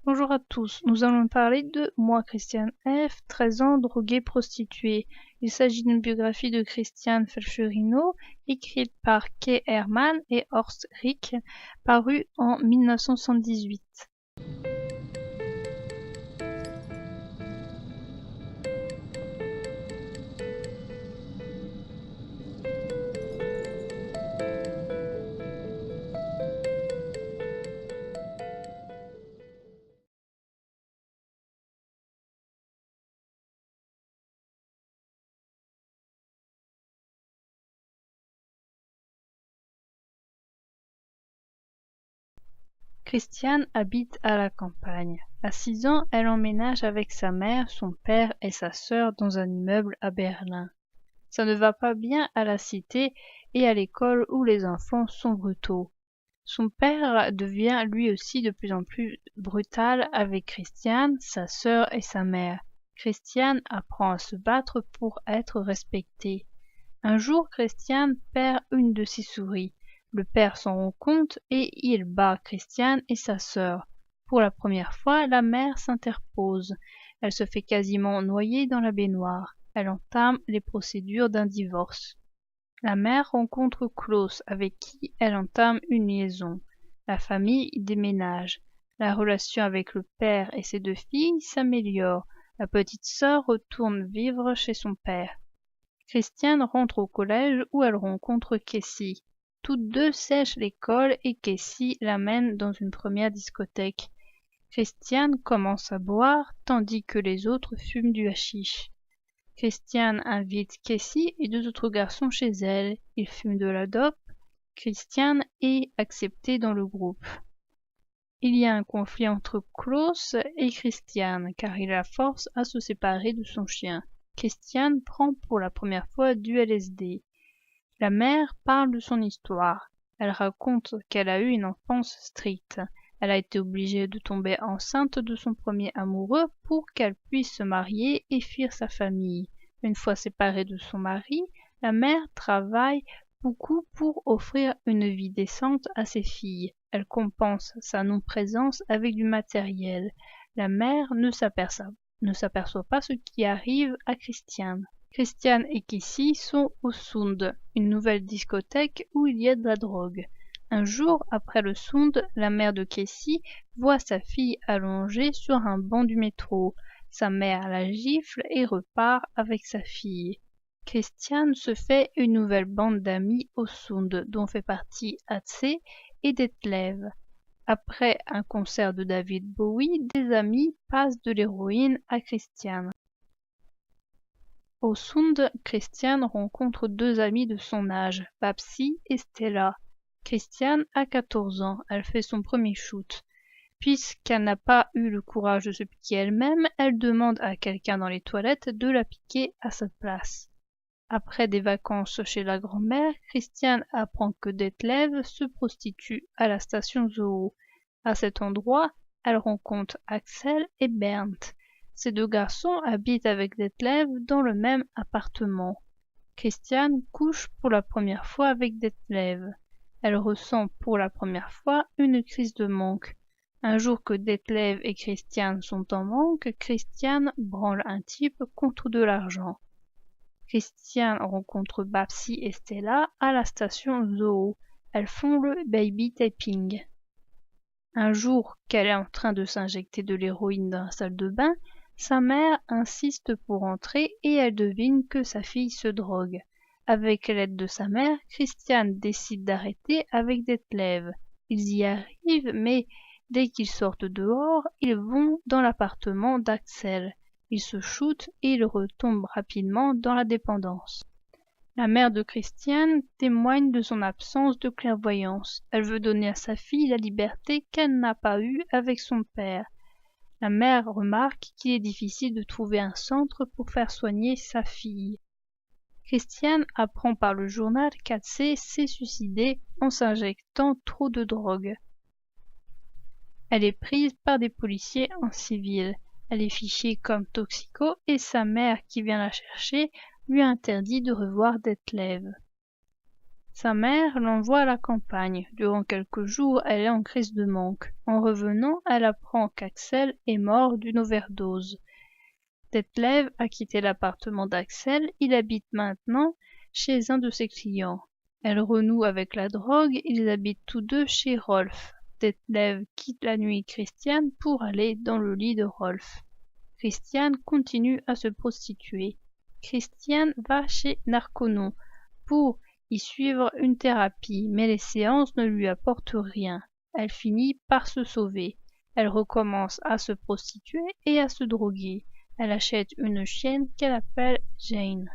Bonjour à tous, nous allons parler de Moi Christiane F., 13 ans, droguée prostituée. Il s'agit d'une biographie de Christiane Felcherino, écrite par Kay Herman et Horst Rick, parue en 1978. Christiane habite à la campagne. À 6 ans, elle emménage avec sa mère, son père et sa sœur dans un immeuble à Berlin. Ça ne va pas bien à la cité et à l'école où les enfants sont brutaux. Son père devient lui aussi de plus en plus brutal avec Christiane, sa sœur et sa mère. Christiane apprend à se battre pour être respectée. Un jour, Christiane perd une de ses souris. Le père s'en rend compte et il bat Christiane et sa sœur. Pour la première fois, la mère s'interpose. Elle se fait quasiment noyer dans la baignoire. Elle entame les procédures d'un divorce. La mère rencontre Klaus avec qui elle entame une liaison. La famille déménage. La relation avec le père et ses deux filles s'améliore. La petite sœur retourne vivre chez son père. Christiane rentre au collège où elle rencontre Cassie. Toutes deux sèchent l'école et Cassie l'amène dans une première discothèque. Christiane commence à boire tandis que les autres fument du hashish. Christiane invite Cassie et deux autres garçons chez elle. Ils fument de la dope. Christiane est acceptée dans le groupe. Il y a un conflit entre Klaus et Christiane car il la force à se séparer de son chien. Christiane prend pour la première fois du LSD. La mère parle de son histoire. Elle raconte qu'elle a eu une enfance stricte. Elle a été obligée de tomber enceinte de son premier amoureux pour qu'elle puisse se marier et fuir sa famille. Une fois séparée de son mari, la mère travaille beaucoup pour offrir une vie décente à ses filles. Elle compense sa non-présence avec du matériel. La mère ne s'aperçoit pas ce qui arrive à Christiane. Christiane et Cassie sont au Sound, une nouvelle discothèque où il y a de la drogue. Un jour, après le Sound, la mère de Cassie voit sa fille allongée sur un banc du métro. Sa mère la gifle et repart avec sa fille. Christiane se fait une nouvelle bande d'amis au Sound, dont fait partie Atse et Detlev. Après un concert de David Bowie, des amis passent de l'héroïne à Christiane. Au Sound, Christiane rencontre deux amies de son âge, Babsi et Stella. Christiane a 14 ans, elle fait son premier shoot. Puisqu'elle n'a pas eu le courage de se piquer elle-même, elle demande à quelqu'un dans les toilettes de la piquer à sa place. Après des vacances chez la grand-mère, Christiane apprend que Detlev se prostitue à la station Zoo. À cet endroit, elle rencontre Axel et Bernd. Ces deux garçons habitent avec Detlev dans le même appartement. Christiane couche pour la première fois avec Detlev. Elle ressent pour la première fois une crise de manque. Un jour que Detlev et Christiane sont en manque, Christiane branle un type contre de l'argent. Christiane rencontre Babsi et Stella à la station Zoo. Elles font le baby taping. Un jour qu'elle est en train de s'injecter de l'héroïne dans la salle de bain, sa mère insiste pour entrer et elle devine que sa fille se drogue. Avec l'aide de sa mère, Christiane décide d'arrêter avec Detlev. Ils y arrivent, mais dès qu'ils sortent dehors, ils vont dans l'appartement d'Axel. Ils se shootent et ils retombent rapidement dans la dépendance. La mère de Christiane témoigne de son absence de clairvoyance. Elle veut donner à sa fille la liberté qu'elle n'a pas eue avec son père. La mère remarque qu'il est difficile de trouver un centre pour faire soigner sa fille. Christiane apprend par le journal qu'Atse s'est suicidée en s'injectant trop de drogue. Elle est prise par des policiers en civil. Elle est fichée comme toxico et sa mère qui vient la chercher lui interdit de revoir Detlev. Sa mère l'envoie à la campagne. Durant quelques jours, elle est en crise de manque. En revenant, elle apprend qu'Axel est mort d'une overdose. Detlev a quitté l'appartement d'Axel, il habite maintenant chez un de ses clients. Elle renoue avec la drogue, ils habitent tous deux chez Rolf. Detlev quitte la nuit Christiane pour aller dans le lit de Rolf. Christiane continue à se prostituer. Christiane va chez Narconon pour y suivre une thérapie, mais les séances ne lui apportent rien. Elle finit par se sauver. Elle recommence à se prostituer et à se droguer. Elle achète une chienne qu'elle appelle Jane.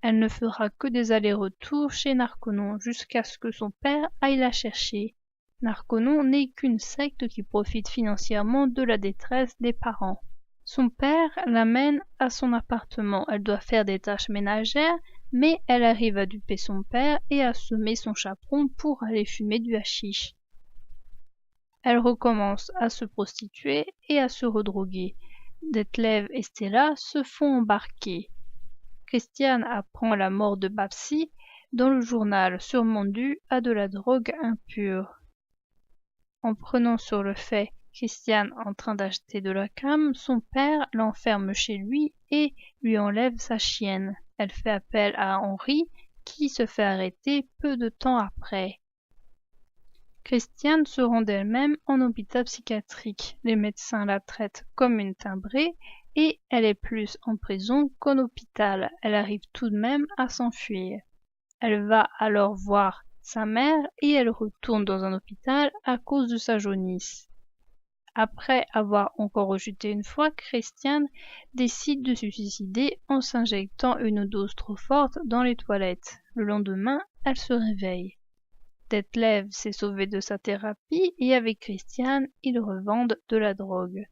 Elle ne fera que des allers-retours chez Narconon jusqu'à ce que son père aille la chercher. Narconon n'est qu'une secte qui profite financièrement de la détresse des parents. Son père l'amène à son appartement. Elle doit faire des tâches ménagères, mais elle arrive à duper son père et à semer son chaperon pour aller fumer du hashish. Elle recommence à se prostituer et à se redroguer. Detlev et Stella se font embarquer. Christiane apprend la mort de Babsi dans le journal, sûrement due à de la drogue impure. En prenant sur le fait Christiane en train d'acheter de la crème, son père l'enferme chez lui et lui enlève sa chienne. Elle fait appel à Henri, qui se fait arrêter peu de temps après. Christiane se rend d'elle-même en hôpital psychiatrique. Les médecins la traitent comme une timbrée et elle est plus en prison qu'en hôpital. Elle arrive tout de même à s'enfuir. Elle va alors voir sa mère et elle retourne dans un hôpital à cause de sa jaunisse. Après avoir encore rechuté une fois, Christiane décide de se suicider en s'injectant une dose trop forte dans les toilettes. Le lendemain, elle se réveille. Detlev s'est sauvé de sa thérapie et avec Christiane, ils revendent de la drogue.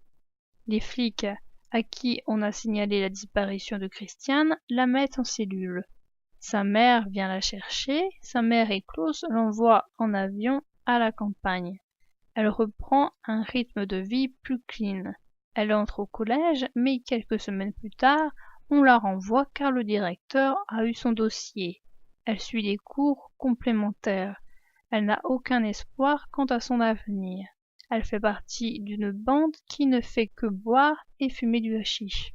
Les flics à qui on a signalé la disparition de Christiane la mettent en cellule. Sa mère vient la chercher, sa mère et Klaus l'envoient en avion à la campagne. Elle reprend un rythme de vie plus clean. Elle entre au collège, mais quelques semaines plus tard, on la renvoie car le directeur a eu son dossier. Elle suit des cours complémentaires. Elle n'a aucun espoir quant à son avenir. Elle fait partie d'une bande qui ne fait que boire et fumer du hashish.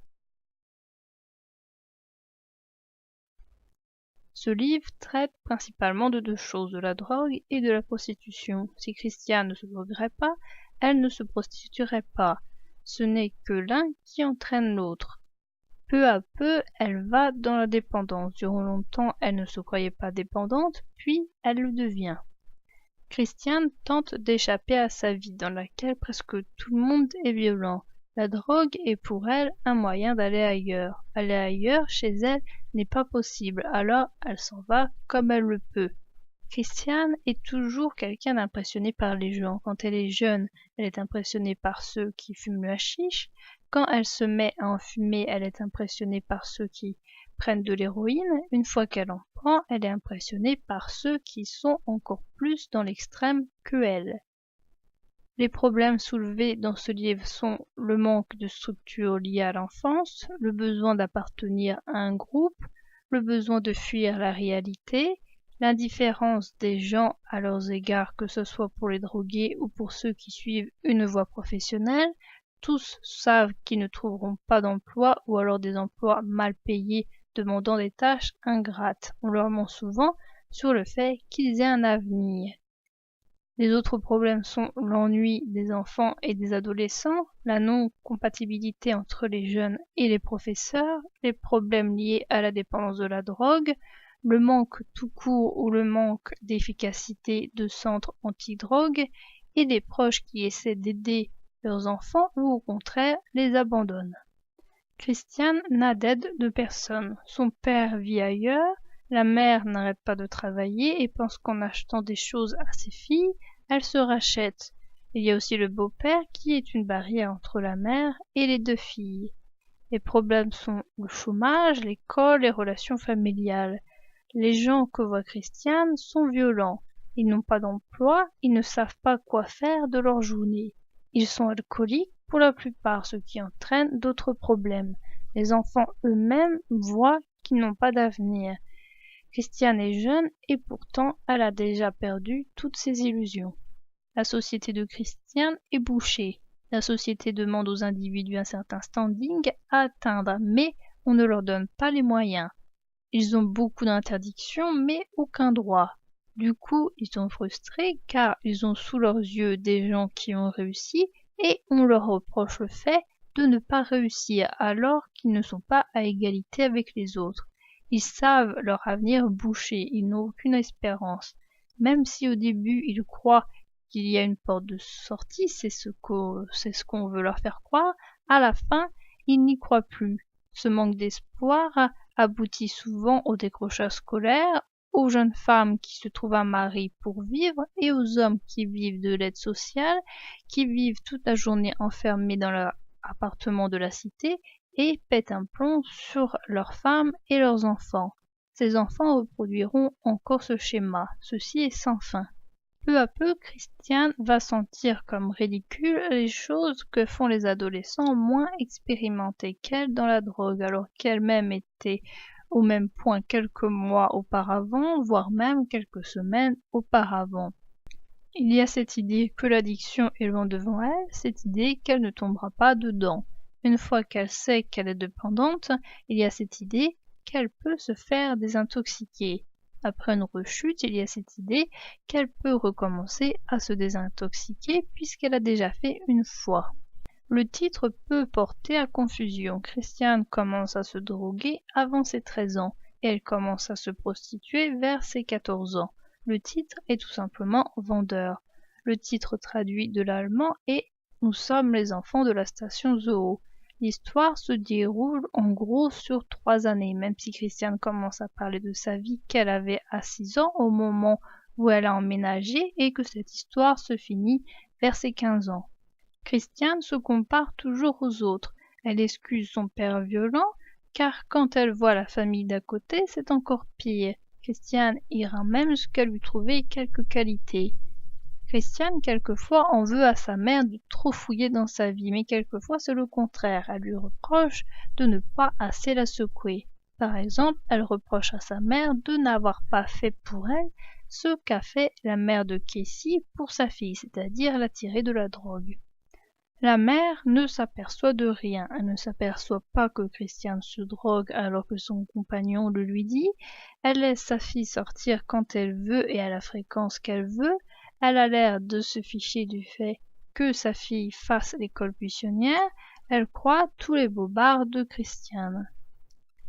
Ce livre traite principalement de deux choses, de la drogue et de la prostitution. Si Christiane ne se droguerait pas, elle ne se prostituerait pas. Ce n'est que l'un qui entraîne l'autre. Peu à peu, elle va dans la dépendance. Durant longtemps, elle ne se croyait pas dépendante, puis elle le devient. Christiane tente d'échapper à sa vie dans laquelle presque tout le monde est violent. La drogue est pour elle un moyen d'aller ailleurs. Aller ailleurs, chez elle, n'est pas possible, alors elle s'en va comme elle le peut. Christiane est toujours quelqu'un d'impressionné par les gens. Quand elle est jeune, elle est impressionnée par ceux qui fument le hashish. Quand elle se met à en fumer, elle est impressionnée par ceux qui prennent de l'héroïne. Une fois qu'elle en prend, elle est impressionnée par ceux qui sont encore plus dans l'extrême que elle. Les problèmes soulevés dans ce livre sont le manque de structure liée à l'enfance, le besoin d'appartenir à un groupe, le besoin de fuir la réalité, l'indifférence des gens à leurs égards, que ce soit pour les drogués ou pour ceux qui suivent une voie professionnelle. Tous savent qu'ils ne trouveront pas d'emploi ou alors des emplois mal payés demandant des tâches ingrates. On leur ment souvent sur le fait qu'ils aient un avenir. Les autres problèmes sont l'ennui des enfants et des adolescents, la non-compatibilité entre les jeunes et les professeurs, les problèmes liés à la dépendance de la drogue, le manque tout court ou le manque d'efficacité de centres anti-drogue et des proches qui essaient d'aider leurs enfants ou au contraire les abandonnent. Christiane n'a d'aide de personne. Son père vit ailleurs, la mère n'arrête pas de travailler et pense qu'en achetant des choses à ses filles, elle se rachète. Il y a aussi le beau-père qui est une barrière entre la mère et les deux filles. Les problèmes sont le chômage, l'école, les relations familiales. Les gens que voit Christiane sont violents. Ils n'ont pas d'emploi, ils ne savent pas quoi faire de leur journée. Ils sont alcooliques pour la plupart, ce qui entraîne d'autres problèmes. Les enfants eux-mêmes voient qu'ils n'ont pas d'avenir. Christiane est jeune et pourtant elle a déjà perdu toutes ses illusions. La société de Christiane est bouchée. La société demande aux individus un certain standing à atteindre, mais on ne leur donne pas les moyens. Ils ont beaucoup d'interdictions, mais aucun droit. Du coup, ils sont frustrés car ils ont sous leurs yeux des gens qui ont réussi et on leur reproche le fait de ne pas réussir alors qu'ils ne sont pas à égalité avec les autres. Ils savent leur avenir bouché, ils n'ont aucune espérance. Même si au début ils croient qu'il y a une porte de sortie, c'est ce qu'on veut leur faire croire, à la fin, ils n'y croient plus. Ce manque d'espoir aboutit souvent au décrochage scolaire, aux jeunes femmes qui se trouvent un mari pour vivre et aux hommes qui vivent de l'aide sociale, qui vivent toute la journée enfermés dans leur appartement de la cité et pètent un plomb sur leurs femmes et leurs enfants. Ces enfants reproduiront encore ce schéma, ceci est sans fin. Peu à peu, Christiane va sentir comme ridicules les choses que font les adolescents moins expérimentés qu'elle dans la drogue, alors qu'elle-même était au même point quelques mois auparavant, voire même quelques semaines auparavant. Il y a cette idée que l'addiction est loin devant elle, cette idée qu'elle ne tombera pas dedans. Une fois qu'elle sait qu'elle est dépendante, il y a cette idée qu'elle peut se faire désintoxiquer. Après une rechute, il y a cette idée qu'elle peut recommencer à se désintoxiquer puisqu'elle a déjà fait une fois. Le titre peut porter à confusion. Christiane commence à se droguer avant ses 13 ans et elle commence à se prostituer vers ses 14 ans. Le titre est tout simplement vendeur. Le titre traduit de l'allemand est Nous sommes les enfants de la station Zoo. L'histoire se déroule en gros sur 3 années, même si Christiane commence à parler de sa vie qu'elle avait à 6 ans au moment où elle a emménagé et que cette histoire se finit vers ses 15 ans. Christiane se compare toujours aux autres. Elle excuse son père violent, car quand elle voit la famille d'à côté, c'est encore pire. Christiane ira même jusqu'à lui trouver quelques qualités. Christiane, quelquefois, en veut à sa mère de trop fouiller dans sa vie, mais quelquefois c'est le contraire. Elle lui reproche de ne pas assez la secouer. Par exemple, elle reproche à sa mère de n'avoir pas fait pour elle ce qu'a fait la mère de Casey pour sa fille, c'est-à-dire la tirer de la drogue. La mère ne s'aperçoit de rien. Elle ne s'aperçoit pas que Christiane se drogue alors que son compagnon le lui dit. Elle laisse sa fille sortir quand elle veut et à la fréquence qu'elle veut. Elle a l'air de se ficher du fait que sa fille fasse l'école buissonnière. Elle croit tous les bobards de Christiane.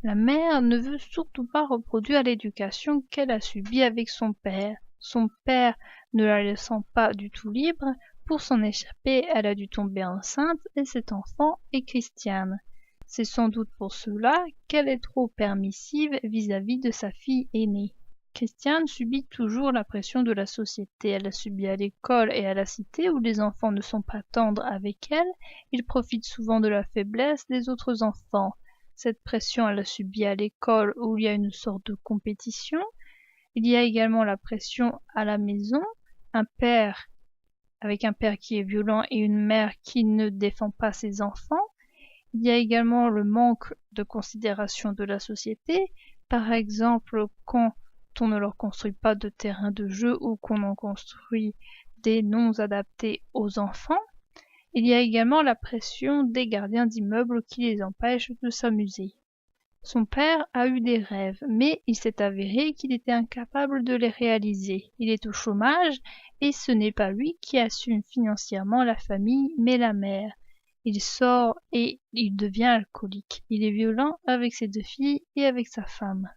La mère ne veut surtout pas reproduire l'éducation qu'elle a subie avec son père. Son père ne la laissant pas du tout libre, pour s'en échapper, elle a dû tomber enceinte et cet enfant est Christiane. C'est sans doute pour cela qu'elle est trop permissive vis-à-vis de sa fille aînée. Christiane subit toujours la pression de la société. Elle l'a subie à l'école et à la cité où les enfants ne sont pas tendres avec elle. Ils profitent souvent de la faiblesse des autres enfants. Cette pression, elle l'a subie à l'école où il y a une sorte de compétition. Il y a également la pression à la maison. Un père qui est violent et une mère qui ne défend pas ses enfants. Il y a également le manque de considération de la société. Par exemple, quand on ne leur construit pas de terrain de jeu ou qu'on en construit des non adaptés aux enfants. Il y a également la pression des gardiens d'immeubles qui les empêchent de s'amuser. Son père a eu des rêves, mais il s'est avéré qu'il était incapable de les réaliser. Il est au chômage et ce n'est pas lui qui assume financièrement la famille, mais la mère. Il sort et il devient alcoolique. Il est violent avec ses 2 filles et avec sa femme.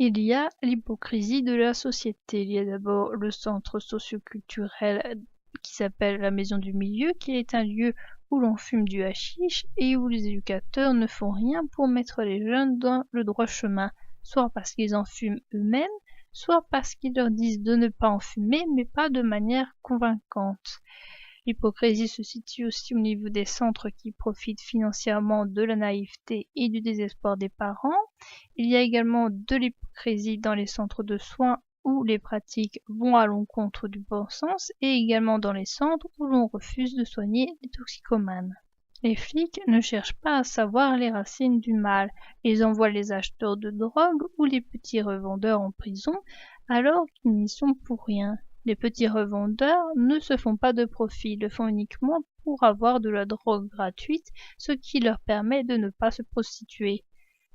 Il y a l'hypocrisie de la société. Il y a d'abord le centre socioculturel qui s'appelle la Maison du Milieu, qui est un lieu où l'on fume du hashish et où les éducateurs ne font rien pour mettre les jeunes dans le droit chemin, soit parce qu'ils en fument eux-mêmes, soit parce qu'ils leur disent de ne pas en fumer, mais pas de manière convaincante. L'hypocrisie se situe aussi au niveau des centres qui profitent financièrement de la naïveté et du désespoir des parents. Il y a également de l'hypocrisie dans les centres de soins où les pratiques vont à l'encontre du bon sens et également dans les centres où l'on refuse de soigner les toxicomanes. Les flics ne cherchent pas à savoir les racines du mal. Ils envoient les acheteurs de drogue ou les petits revendeurs en prison alors qu'ils n'y sont pour rien. Les petits revendeurs ne se font pas de profit, le font uniquement pour avoir de la drogue gratuite, ce qui leur permet de ne pas se prostituer.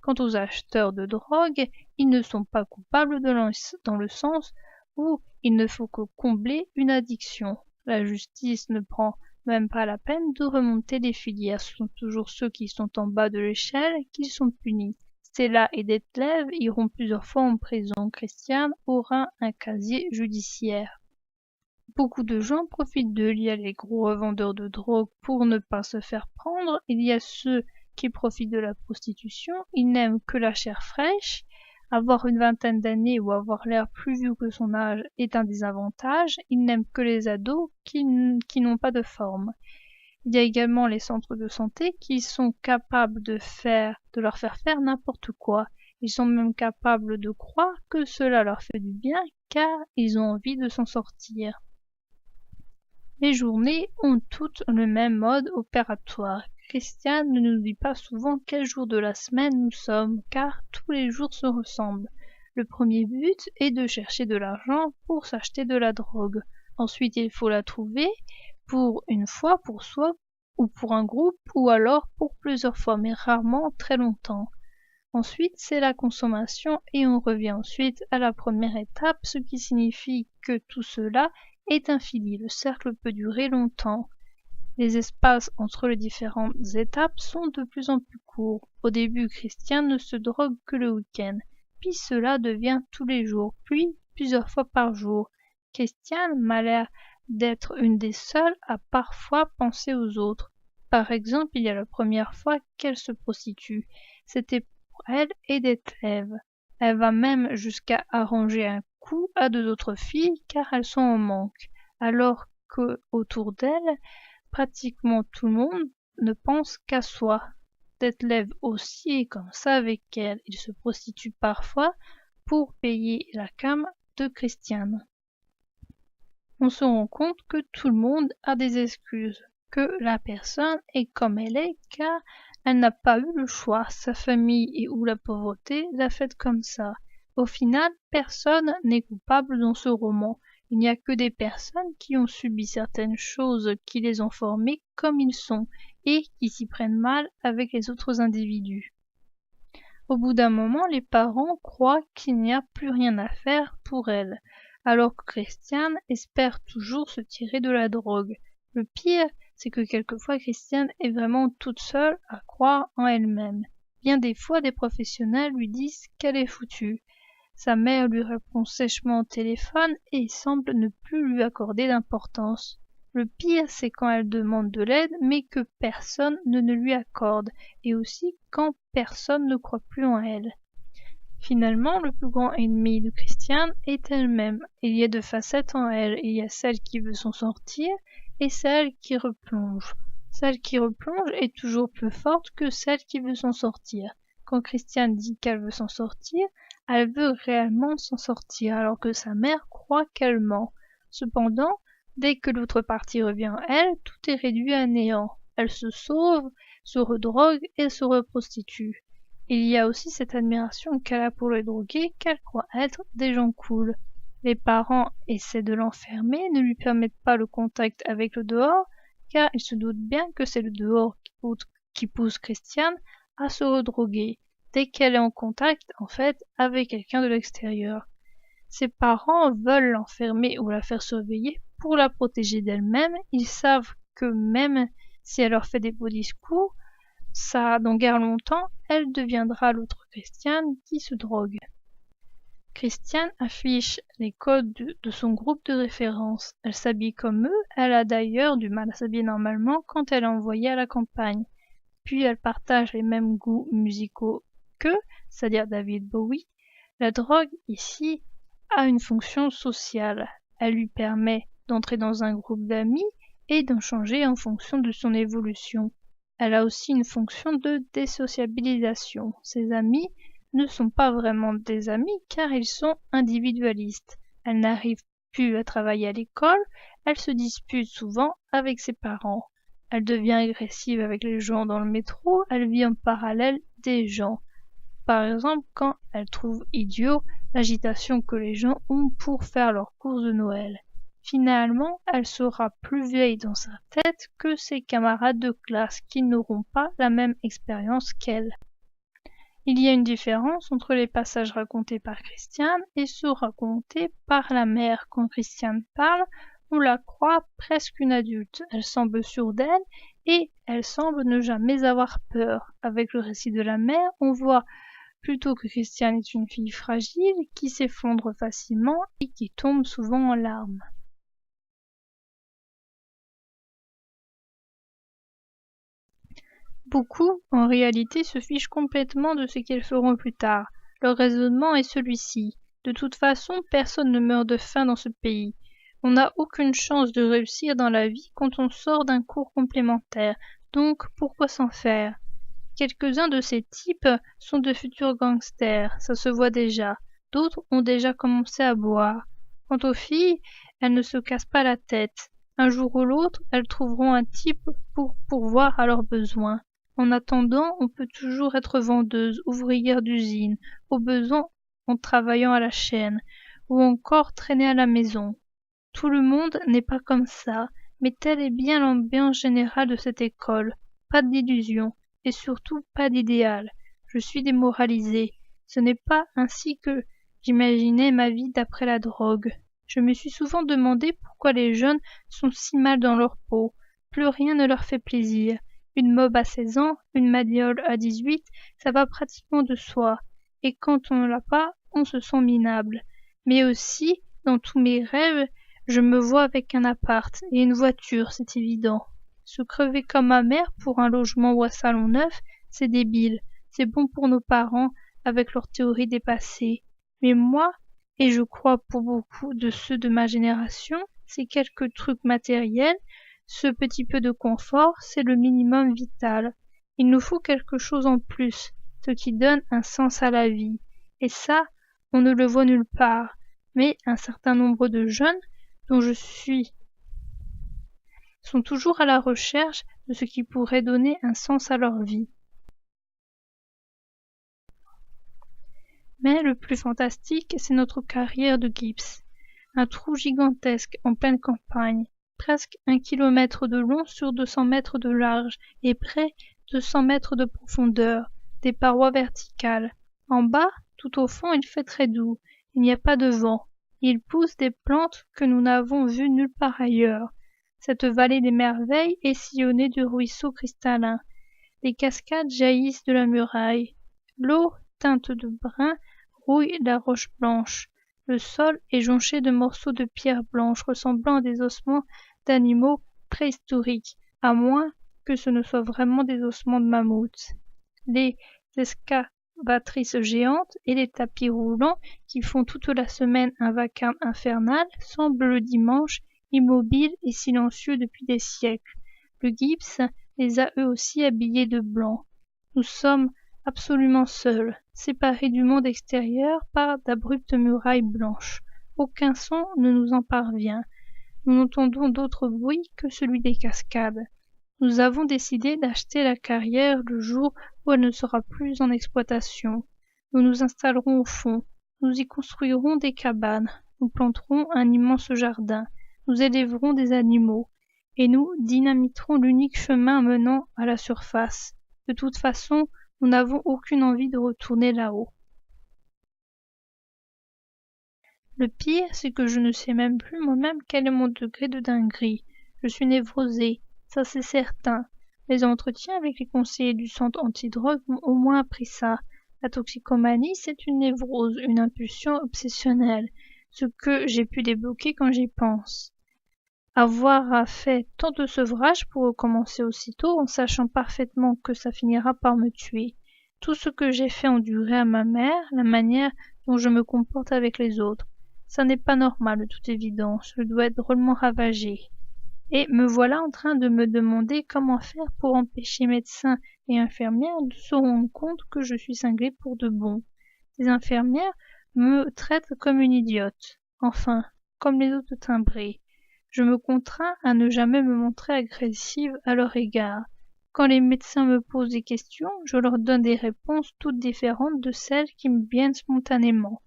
Quant aux acheteurs de drogue, ils ne sont pas coupables dans le sens où il ne faut que combler une addiction. La justice ne prend même pas la peine de remonter les filières. Ce sont toujours ceux qui sont en bas de l'échelle qui sont punis. Stella et Detlev iront plusieurs fois en prison. Christian aura un casier judiciaire. Beaucoup de gens profitent d'eux. Il y a les gros revendeurs de drogue pour ne pas se faire prendre. Il y a ceux qui profitent de la prostitution. Ils n'aiment que la chair fraîche. Avoir une vingtaine d'années ou avoir l'air plus vieux que son âge est un désavantage. Ils n'aiment que les ados qui n'ont pas de forme. Il y a également les centres de santé qui sont capables de leur faire faire n'importe quoi. Ils sont même capables de croire que cela leur fait du bien car ils ont envie de s'en sortir. Les journées ont toutes le même mode opératoire. Christian ne nous dit pas souvent quel jour de la semaine nous sommes, car tous les jours se ressemblent. Le premier but est de chercher de l'argent pour s'acheter de la drogue. Ensuite, il faut la trouver pour une fois pour soi ou pour un groupe ou alors pour plusieurs fois, mais rarement très longtemps. Ensuite, c'est la consommation et on revient ensuite à la première étape, ce qui signifie que tout cela est infini. Le cercle peut durer longtemps. Les espaces entre les différentes étapes sont de plus en plus courts. Au début, Christian ne se drogue que le week-end, puis cela devient tous les jours, puis plusieurs fois par jour. Christian m'a l'air d'être une des seules à parfois penser aux autres. Par exemple, il y a la première fois qu'elle se prostitue. C'était pour elle et Detlev. Elle va même jusqu'à arranger un coup à deux autres filles car elles sont en manque, alors que autour d'elle, pratiquement tout le monde ne pense qu'à soi. Detlev aussi est comme ça avec elle. Il se prostitue parfois pour payer la cam de Christian. On se rend compte que tout le monde a des excuses, que la personne est comme elle est car elle n'a pas eu le choix. Sa famille et ou la pauvreté l'a faite comme ça. Au final, personne n'est coupable dans ce roman. Il n'y a que des personnes qui ont subi certaines choses qui les ont formés comme ils sont et qui s'y prennent mal avec les autres individus. Au bout d'un moment, les parents croient qu'il n'y a plus rien à faire pour elles, alors que Christian espère toujours se tirer de la drogue. Le pire, c'est que quelquefois Christian est vraiment toute seule à croire en elle-même. Bien des fois, des professionnels lui disent qu'elle est foutue. Sa mère lui répond sèchement au téléphone et semble ne plus lui accorder d'importance. Le pire, c'est quand elle demande de l'aide, mais que personne ne lui accorde, et aussi quand personne ne croit plus en elle. Finalement, le plus grand ennemi de Christian est elle-même. Il y a deux facettes en elle. Il y a celle qui veut s'en sortir et celle qui replonge. Celle qui replonge est toujours plus forte que celle qui veut s'en sortir. Quand Christian dit qu'elle veut s'en sortir, elle veut réellement s'en sortir, alors que sa mère croit qu'elle ment. Cependant, dès que l'autre partie revient en elle, tout est réduit à néant. Elle se sauve, se redrogue et se reprostitue. Il y a aussi cette admiration qu'elle a pour les drogués, qu'elle croit être des gens cool. Les parents essaient de l'enfermer, ne lui permettent pas le contact avec le dehors, car ils se doutent bien que c'est le dehors qui pousse Christian à se redroguer, dès qu'elle est en contact, en fait, avec quelqu'un de l'extérieur. Ses parents veulent l'enfermer ou la faire surveiller pour la protéger d'elle-même. Ils savent que même si elle leur fait des beaux discours, ça, dans guère longtemps, elle deviendra l'autre Christiane qui se drogue. Christiane affiche les codes de son groupe de référence. Elle s'habille comme eux, elle a d'ailleurs du mal à s'habiller normalement quand elle est envoyée à la campagne. Puis elle partage les mêmes goûts musicaux qu'eux, c'est-à-dire David Bowie. La drogue, ici, a une fonction sociale. Elle lui permet d'entrer dans un groupe d'amis et d'en changer en fonction de son évolution. Elle a aussi une fonction de désociabilisation. Ses amis ne sont pas vraiment des amis car ils sont individualistes. Elle n'arrive plus à travailler à l'école, elle se dispute souvent avec ses parents. Elle devient agressive avec les gens dans le métro, elle vit en parallèle des gens. Par exemple, quand elle trouve idiot l'agitation que les gens ont pour faire leurs courses de Noël. Finalement, elle sera plus vieille dans sa tête que ses camarades de classe qui n'auront pas la même expérience qu'elle. Il y a une différence entre les passages racontés par Christiane et ceux racontés par la mère. Quand Christiane parle, on la croit presque une adulte. Elle semble sûre d'elle et elle semble ne jamais avoir peur. Avec le récit de la mère, on voit plutôt que Christiane est une fille fragile qui s'effondre facilement et qui tombe souvent en larmes. Beaucoup, en réalité, se fichent complètement de ce qu'elles feront plus tard. Leur raisonnement est celui-ci. De toute façon, personne ne meurt de faim dans ce pays. On n'a aucune chance de réussir dans la vie quand on sort d'un cours complémentaire, donc pourquoi s'en faire? Quelques-uns de ces types sont de futurs gangsters, ça se voit déjà. D'autres ont déjà commencé à boire. Quant aux filles, elles ne se cassent pas la tête. Un jour ou l'autre, elles trouveront un type pour pourvoir à leurs besoins. En attendant, on peut toujours être vendeuse, ouvrière d'usine, au besoin en travaillant à la chaîne, ou encore traîner à la maison. Tout le monde n'est pas comme ça, mais telle est bien l'ambiance générale de cette école. Pas d'illusions, et surtout pas d'idéal. Je suis démoralisée. Ce n'est pas ainsi que j'imaginais ma vie d'après la drogue. Je me suis souvent demandé pourquoi les jeunes sont si mal dans leur peau. Plus rien ne leur fait plaisir. Une mob à 16 ans, une maniole à 18, ça va pratiquement de soi. Et quand on ne l'a pas, on se sent minable. Mais aussi, dans tous mes rêves, je me vois avec un appart et une voiture, c'est évident. Se crever comme ma mère pour un logement ou un salon neuf, c'est débile. C'est bon pour nos parents avec leurs théories dépassées. Mais moi, et je crois pour beaucoup de ceux de ma génération, ces quelques trucs matériels, ce petit peu de confort, c'est le minimum vital. Il nous faut quelque chose en plus, ce qui donne un sens à la vie. Et ça, on ne le voit nulle part. Mais un certain nombre de jeunes, dont je suis, sont toujours à la recherche de ce qui pourrait donner un sens à leur vie. Mais le plus fantastique, c'est notre carrière de Gibbs. Un trou gigantesque en pleine campagne, presque 1 kilomètre de long sur 200 mètres de large et près de 100 mètres de profondeur, des parois verticales. En bas, tout au fond, il fait très doux, il n'y a pas de vent. Il pousse des plantes que nous n'avons vues nulle part ailleurs. Cette vallée des merveilles est sillonnée de ruisseaux cristallins. Les cascades jaillissent de la muraille. L'eau, teinte de brun, rouille la roche blanche. Le sol est jonché de morceaux de pierre blanche ressemblant à des ossements d'animaux préhistoriques, à moins que ce ne soient vraiment des ossements de mammouth. Les excavatrices géantes et les tapis roulants qui font toute la semaine un vacarme infernal semblent le dimanche immobiles et silencieux depuis des siècles. Le Gibbs les a eux aussi habillés de blanc. Nous sommes absolument seuls, séparés du monde extérieur par d'abruptes murailles blanches. Aucun son ne nous en parvient. Nous n'entendons d'autre bruit que celui des cascades. Nous avons décidé d'acheter la carrière le jour où elle ne sera plus en exploitation. Nous nous installerons au fond. Nous y construirons des cabanes. Nous planterons un immense jardin. Nous élèverons des animaux. Et nous dynamiterons l'unique chemin menant à la surface. De toute façon, nous n'avons aucune envie de retourner là-haut. Le pire, c'est que je ne sais même plus moi-même quel est mon degré de dinguerie. Je suis névrosée, ça c'est certain. Les entretiens avec les conseillers du centre antidrogue m'ont au moins appris ça. La toxicomanie, c'est une névrose, une impulsion obsessionnelle, ce que j'ai pu débloquer quand j'y pense. Avoir fait tant de sevrage pour recommencer aussitôt en sachant parfaitement que ça finira par me tuer. Tout ce que j'ai fait endurer à ma mère, la manière dont je me comporte avec les autres. Ça n'est pas normal de toute évidence, je dois être drôlement ravagée. Et me voilà en train de me demander comment faire pour empêcher médecins et infirmières de se rendre compte que je suis cinglée pour de bon. Les infirmières me traitent comme une idiote, enfin, comme les autres timbrés. Je me contrains à ne jamais me montrer agressive à leur égard. Quand les médecins me posent des questions, je leur donne des réponses toutes différentes de celles qui me viennent spontanément.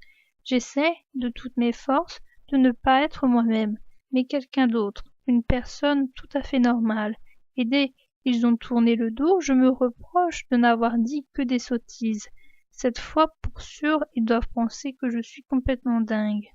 J'essaie, de toutes mes forces, de ne pas être moi-même, mais quelqu'un d'autre, une personne tout à fait normale. Et dès qu'ils ont tourné le dos, je me reproche de n'avoir dit que des sottises. Cette fois, pour sûr, ils doivent penser que je suis complètement dingue.